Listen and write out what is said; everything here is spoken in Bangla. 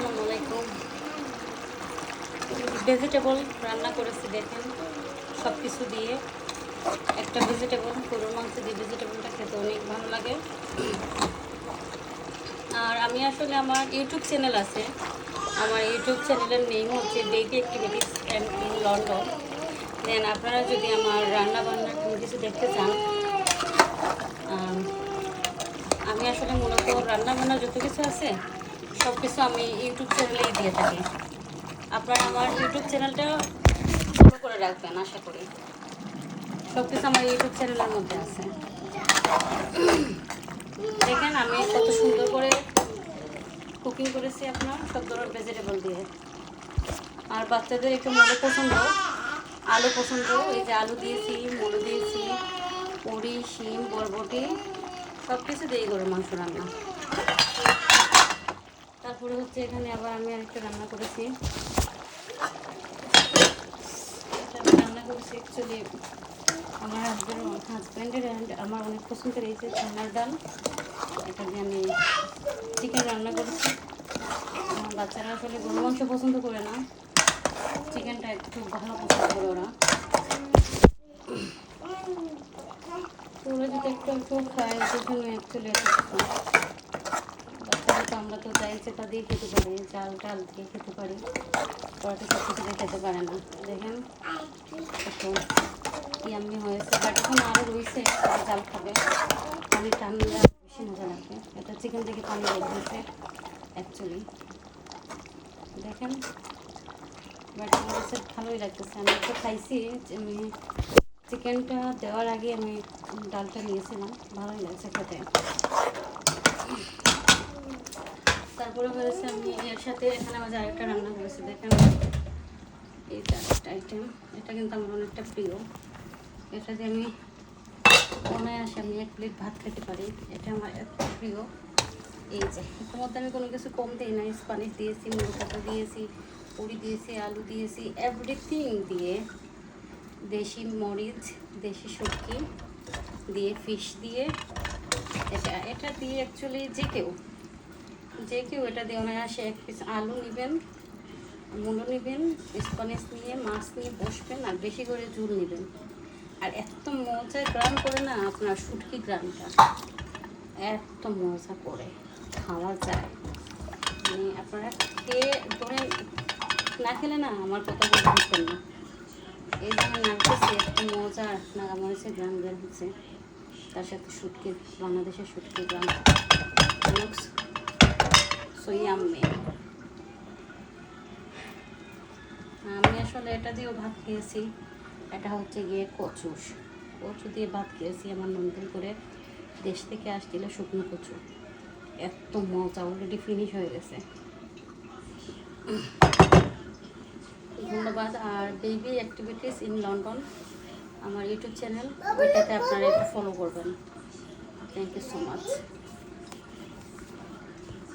আসসালামু আলাইকুম। ভেজিটেবল রান্না করেছি, দেখেন সব কিছু দিয়ে একটা ভেজিটেবল, গরুর মাংস দিয়ে ভেজিটেবলটা খেতে অনেক ভালো লাগে। আর আমি আসলে আমার ইউটিউব চ্যানেল আছে, আমার ইউটিউব চ্যানেলের নেম হচ্ছে বেবি অ্যাক্টিভিটিস ইন লন্ডন। দেন আপনারা যদি আমার রান্না বান্নার কোনো কিছু দেখতে চান, আমি আসলে মূলত রান্না বান্না যত কিছু আছে সব কিছু আমি ইউটিউব চ্যানেলেই দিয়ে থাকি। আপনারা আমার ইউটিউব চ্যানেলটা ফলো করে রাখবেন, আশা করি সব কিছু আমার ইউটিউব চ্যানেলের মধ্যে আছে। দেখেন আমি কত সুন্দর করে কুকিং করেছি আপনার সব ধরনের ভেজিটেবল দিয়ে। আর বাচ্চাদের একটু মূলো পছন্দ, আলু পছন্দ, এই যে আলু দিয়েছি, মূলো দিয়েছি, বড়ি, শিম, বরবটি সব কিছু দিয়ে গরুর মাংস রান্না। তারপরে হচ্ছে এখানে আবার আমি আরেকটা রান্না করেছি, অ্যাকচুয়ালি আমার হাজব্যান্ডের আমার অনেক পছন্দের এই যে ছোলার ডাল, এটা দিয়ে আমি চিকেন রান্না করেছি। আমার বাচ্চারা আসলে গরু মাংস পছন্দ করে না, চিকেনটা একটু ভালো পছন্দ করে ওরা। ওরা যদি একটু একটু খায়, ওদের জন্য অ্যাকচুয়ালি বাচ্চারা তো আমরা তো যাই সেটা দিয়ে খেতে পারি, চাল টাল দিয়ে খেতে পারি, ওরা তো সব কিছু দিয়ে খেতে পারে না। দেখেন একটু ইয়াম্মি হয়েছে, বাট এখন আরও রয়েছে, জাল খাবে, পানি টানলে বেশি মজা লাগবে। এটা চিকেন থেকে পানি বের হয়েছে অ্যাকচুয়ালি, দেখেন বাট আমার কাছে ভালোই লাগতেছে। আমি একটু খাইছি, আমি চিকেনটা দেওয়ার আগে আমি ডালটা নিয়েছিলাম, ভালোই লাগছে খেতে। তারপরে হয়েছে আমি এর সাথে এখানে আমার আরেকটা রান্না করেছি, দেখেন এই চারটা আইটেম, এটা কিন্তু আমার অনেকটা প্রিয়। এটা দিয়ে আমি অনায়াসে আমি 1 প্লেট ভাত খেতে পারি, এটা আমার এত প্রিয়। এই যে এর মধ্যে আমি কোনো কিছু কম দিই না, স্প্যানিশ দিয়েছি, মুরগ কাটা দিয়েছি, পুরি দিয়েছি, আলু দিয়েছি, এভরিথিং দিয়ে, দেশি মরিচ, দেশি শুটকি দিয়ে, ফিশ দিয়ে, এটা দিয়ে অ্যাকচুয়ালি যে কেউ এটা দিয়ে অনায়াসে 1 পিস আলু নেবেন, মূলো নেবেন, স্প্যানিশ নিয়ে, মাছ নিয়ে বসবেন, আর বেশি করে ঝুল নেবেন। আর এত মজা গ্রান করে না আপনার শুটকি গ্রানটা, এত মজা করে খাওয়া যায়, মানে আপনারা খেয়ে ধরেন না খেলে না আমার কথা বলে বুঝবেন না। এই যে আমি নাড়তেছি, এত মজা নাগামরিচের গ্রান বের হচ্ছে, তার সাথে শুটকি, বাংলাদেশের শুটকি গ্রান লুকস সো ইয়াম্মি। আমি আসলে এটা দিয়েও ভাত খেয়েছি, এটা হচ্ছে গিয়ে কচু দিয়ে ভাত খেয়েছি আমার নতুন করে দেশ থেকে আসছিল শুকনো কচু, এত মজা, অলরেডি ফিনিশ হয়ে গেছে। ধন্যবাদ। আর বেবি অ্যাক্টিভিটিস ইন লন্ডন আমার ইউটিউব চ্যানেল, ওইটাতে আপনারা একটু ফলো করবেন। Thank you so much.